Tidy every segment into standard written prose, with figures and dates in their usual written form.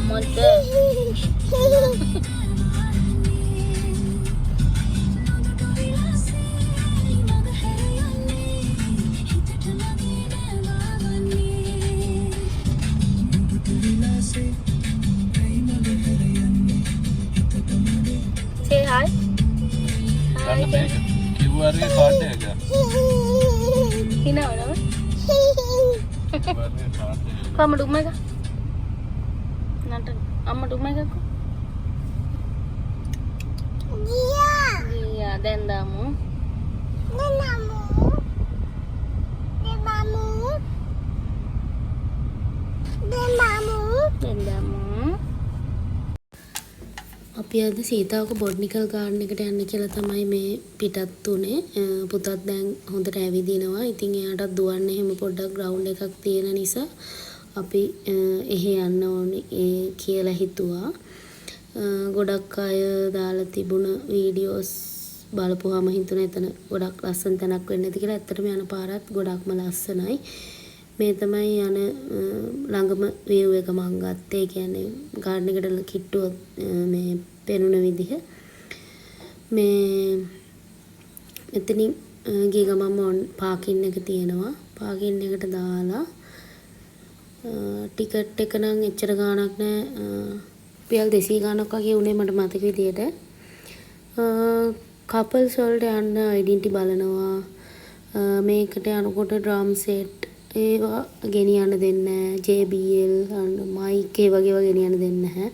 මොකද say hi. Hi. QR card है क्या? Hina mana? Kamu duduk mana? Nanti, amma duduk mana aku? Iya. Iya, dan damu. Dan damu. Dan damu. Dan damu. Dan damu. අපි අද Sitawaka botanical garden එකට යන්න කියලා තමයි මේ පිටත් උනේ. පුතත් දැන් හොඳට ඇවිදිනවා. ඉතින් එයාටත් දුවන්න එහෙම පොඩ්ඩක් ග්‍රවුන්ඩ් එකක් තියෙන නිසා අපි එහෙ යන්න ඕනේ කියලා හිතුවා. ගොඩක් අය දාලා තිබුණ වීඩියෝස් බලපුවාම හිතුණා එතන ගොඩක් ලස්සන තැනක් වෙන්න ඇති කියලා. ඇත්තටම යන පාරත් ගොඩක්ම ලස්සනයි. මේ තමයි යන ළඟම view එක මම ගත්තේ. කියන්නේ ගාඩන් එකට කිට්ටුව මේ පෙනුන විදිහ. මේ මෙතනින් ගිය ගමන්ම පාකින් එක තියෙනවා. පාකින් එකට දාලා ටිකට් එක නම් එච්චර ගාණක් නෑ. රුපියල් 200 ගාණක් වගේ උනේ මට මතක විදියට. කපල්ස් වලට යන්න ඩෙන්ටිටි බලනවා. මේකට යනකොට ඩ්‍රම් සෙට් ඒවා ගෙනියන්න දෙන්නේ නැහැ. JBL මයික් ඒ වගේ ඒවා ගෙනියන්න දෙන්නේ නැහැ.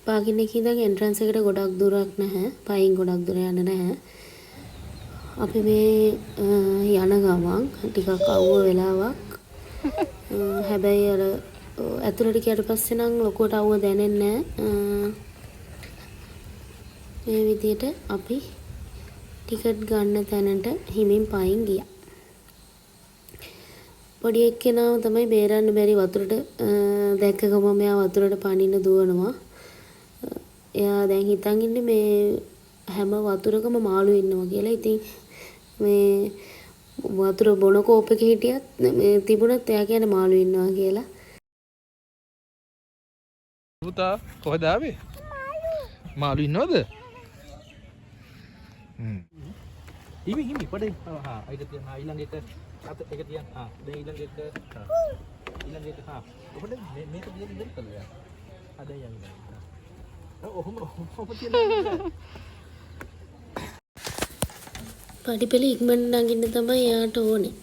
පාකින් එකේ ඉඳන් එන්ට්‍රන්ස් එකට ගොඩක් දුරක් නැහැ. පයින් ගොඩක් දුර යන්න නැහැ. අපි මේ යන ගමන් ටිකක් අවුව වෙලාවක්. හැබැයි අර ඇතුළට ගියට පස්සේ නම් ලොකුවට අවුව දැනෙන්නේ නැහැ. මේ විදිහට අපි ටිකට් ගන්න තැනට හිමින් පයින් ගියා. පොඩි එක්කෙනාව තමයි බේරන්න බැරි වතුරට දැක්ක ගමන් මෙයා වතුරට පනින්න දුවනවා. එයා දැන් හිතන් ඉන්නේ මේ හැම වතුරකම මාළු ඉන්නවා කියලා. ඉතින් මේ වතුර බොන කෝප් එකේ හිටියත් මේ තිබුණත් එයා කියන්නේ මාළු ඉන්නවා කියලා. පුතා කොහෙද ආවේ? මාළු ඉන්නවද? හිමි පොඩේ. හා අයිද තියන. හා ඊළඟ එක අත එක තියන. හා දැන් ඊළඟ එක. හා ඊළඟ එක. හා පොඩේ මේක දිහා ඉඳන් කළා. අද යන්නේ. ඔහොම තියන. පඩිපෙළ ඉක්මනට නගින්න තමයි යාට ඕනේ.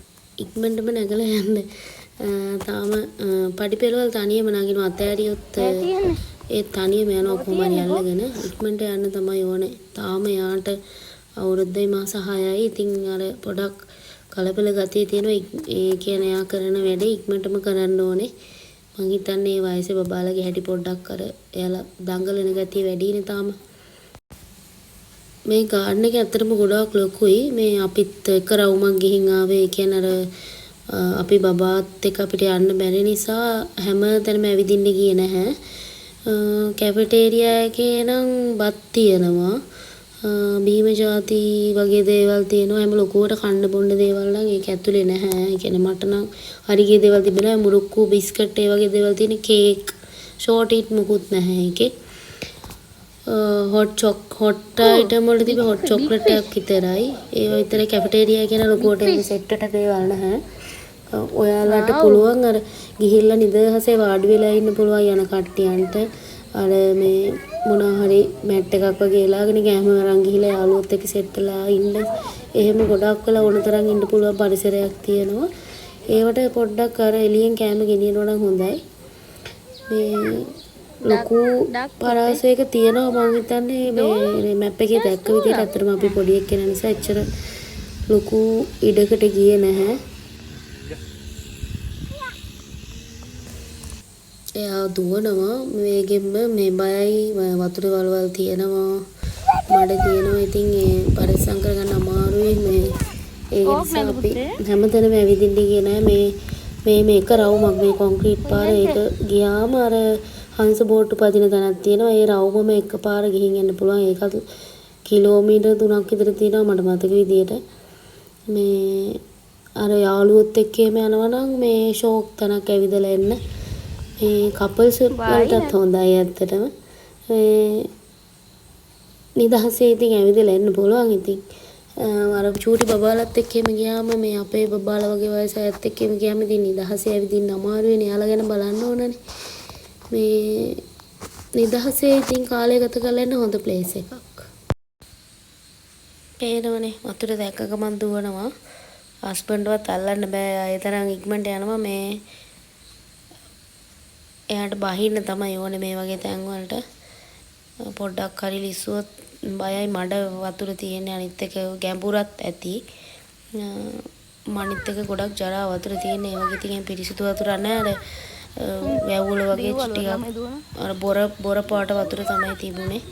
ඉක්මනටම නැගලා යන්න. තාම පඩිපෙළවල් තනියම නගිනවා. අතෑරියොත් ඒ තනියම යනවා කොහොමද අල්ලගෙන. ඉක්මනට යන්න තමයි ඕනේ. තාම යාට අවුරුද්දයි මාස 6යි. ඉතින් අර පොඩක් කලබල ගතිය තියෙනවා. ඒ කියන්නේ යා කරන වැඩේ ඉක්මනටම කරන්න ඕනේ. මං හිතන්නේ මේ වයසේ බබාලගේ හැටි පොඩ්ඩක් අර එයාලා දඟලන ගතිය වැඩිනේ තාම. මේ ගාඩන් එක ඇත්තටම ගොඩාක් ලොකුයි. මේ අපිත් එක රවුමක් ගිහින් ආවේ. ඒ කියන්නේ අර අපි බබාත් එක්ක අපිට යන්න බැරි නිසා හැම තැනම ඇවිදින්න ගියේ නැහැ. කැෆෙටේරියා එකේ නම් බත් තියෙනවා. බීම ಜಾති වගේ දේවල් තියෙනවා. හැම ලොකුවට කන්න බොන්න දේවල් නම් ඒක ඇතුලේ නැහැ. ඒ කියන්නේ මට නම් හරි ගිය දේවල් තිබෙනවා. මුරුක්කු බිස්කට් ඒ වගේ දේවල් තියෙන. කේක් ෂෝට් ඉට් මුකුත් නැහැ ඒකේ. හොට් අයිටම් වල තිබෙ හොට් චොක්ලට් එකක් විතරයි. ඒ විතරේ කැෆෙටේරියා කියන ලොකුවට ඒ සෙට් එකට දේවල් නැහැ. ඔයාලට පුළුවන් අර ගිහිල්ලා නිදහසේ වාඩි වෙලා ඉන්න පුළුවන් යන කට්ටියන්ට අර මේ මොනවා හරි මැට් එකක් වගේ ලාගෙන ගෑම අරන් ගිහිල්ලා යාළුවොත් එක්ක සෙට් වෙලා ඉන්න. එහෙම ගොඩක් වෙලා ඕන තරම් ඉන්න පුළුවන් පරිසරයක් තියෙනවා. ඒවට පොඩ්ඩක් අර එළියෙන් කෑම ගෙනියනවා නම් හොඳයි. මේ ලොකු පරාසයක තියෙනවා මම හිතන්නේ මේ මැප් එකේ දැක්ක විදිහට. අතරම අපි පොඩි එක්කෙන නිසා එච්චර ලොකු ඉඩකට ගියේ නැහැ. එයා දුවනවා වේගෙන්ම. මේ බයයි වතුර වලවල් තියෙනවා මඩ තියෙනවා. ඉතින් ඒ පරිස්සම් කරගන්න අමාරුයි. මේ ඒ නිසා අපි හැමතැනම ඇවිදින්න ගියේ නෑ. මේ එක රවුමක් මේ කොන්ක්‍රීට් පාර. ඒක ගියාම අර හංස බෝට්ටු පදින තැනක් තියෙනවා. ඒ රවුමම එකපාර ගිහින් යන්න පුළුවන්. ඒකත් කිලෝමීටර් 3ක් විතර තියෙනවා මට මතක විදියට. මේ අර යාළුවොත් එක්ක එම යනවා නම් මේ ෂෝක් තැනක් ඇවිදලා එන්න. මේ කපල්ස් වලටත් හොඳයි ඇත්තටම. මේ නිදහසේ ඉතින් ඇවිදලා එන්න පුළුවන් ඉතින්. අර චූටි බබාලත් එක්ක එහෙම ගියාම මේ අපේ බබාලා වගේ වයස අයත් එක්ක එහෙම ගියාම ඉතින් නිදහසේ ඇවිදින්න අමාරු වෙන්නේ. යාලා ගැන බලන්න ඕනනේ. මේ නිදහසේ ඉතින් කාලය ගත කරලා ඉන්න හොඳ ප්ලේස් එකක්. පේනවනේ වතුර දැක්ක ගමන් දුවනවා. හස්බන්ඩ්වත් අල්ලන්න බෑ. ඒ තරම් ඉක්මනට යනවා මේ. එයාට බහින්න තමයි ඕනේ මේ වගේ තැන් වලට. පොඩ්ඩක් හරි ලිස්සුවොත් බයයි මඩ වතුර තියෙන්නේ අනිත් එක ගැඹුරත් ඇති. මනිත් එක ගොඩක් ජරා වතුර තියෙන්නේ. ඒ වගේ තියන් පිරිසිදු වතුර නැහැ. වැවුල වගේ ටිකක් අර බොර පාට වතුර තමයි තිබුණේ.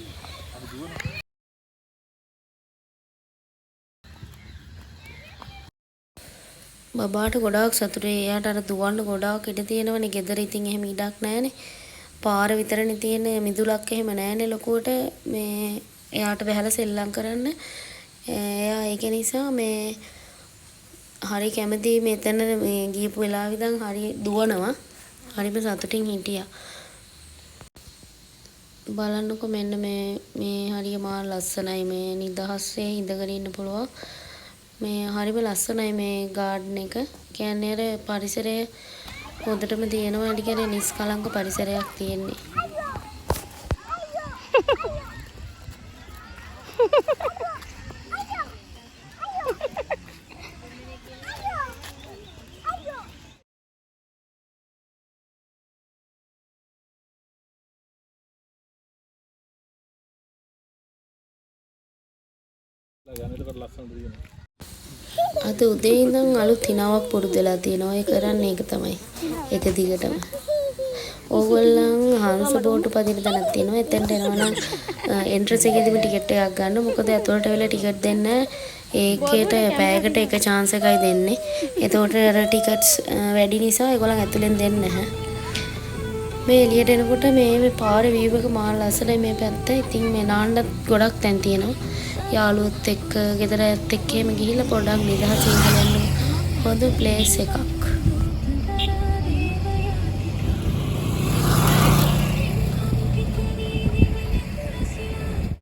බබාට ගොඩාක් සතුටුයි. එයාට අර දුවන්න ගොඩාක් ඉඩ තියෙනවනේ. ගෙදර ඉතින් එහෙම ඉඩක් නැහැනේ. පාර විතරනේ තියෙන්නේ. මිදුලක් එහෙම නැහැනේ ලොකුවට. මේ එයාට බහැලා සෙල්ලම් කරන්න. එයා ඒක නිසා මේ හරි කැමති මෙතන මේ ගියපු වෙලාවෙ ඉඳන් හරි දුවනවා. හරිම සතුටින් හිටියා. බලන්නකො මෙන්න මේ හරිය මා ලස්සනයි. මේ නිදහසේ ඉඳගෙන ඉන්න පුළුවන්. මේ හරිම ලස්සනයි මේ ගාඩන් එක. කියන්නේ අර පරිසරය හොඳටම තියෙනවා. ඒ කියන්නේ නිස්කලංක පරිසරයක් තියෙන්නේ. අද උදේ ඉඳන් අලුත් හිනාවක් පුරුදු වෙලා තියෙනවා. ඒ කරන්නේ ඒක තමයි. ඒක දිගටම. ඕගොල්ලන් හංස බෝට්ටු පදින තැනක් තියෙනවා. එතෙන්ට එනවා නම් එන්ට්‍රන්ස් එකේදීම ටිකට් එකක් ගන්න. මොකද ඇතුළට වෙලා ටිකට් දෙන්න ඒකේට පැයකට එක chance එකයි දෙන්නේ. එතකොට අර ටිකට්ස් වැඩි නිසා ඒගොල්ලන් ඇතුලෙන් දෙන්නේ නැහැ. මේ එළියට එනකොට මේ පාරේ වීව් එක මාර ලස්සනයි මේ පැත්ත. ඉතින් මේ නාන්නත් ගොඩක් තැන් තියෙනවා. යාළුවොත් එක්ක ගෙදර ඇත් එක්ක එහෙම ගිහිල්ලා පොඩ්ඩක් නිදහසින් ඉඳලා හොඳ ප්ලේස් එකක්.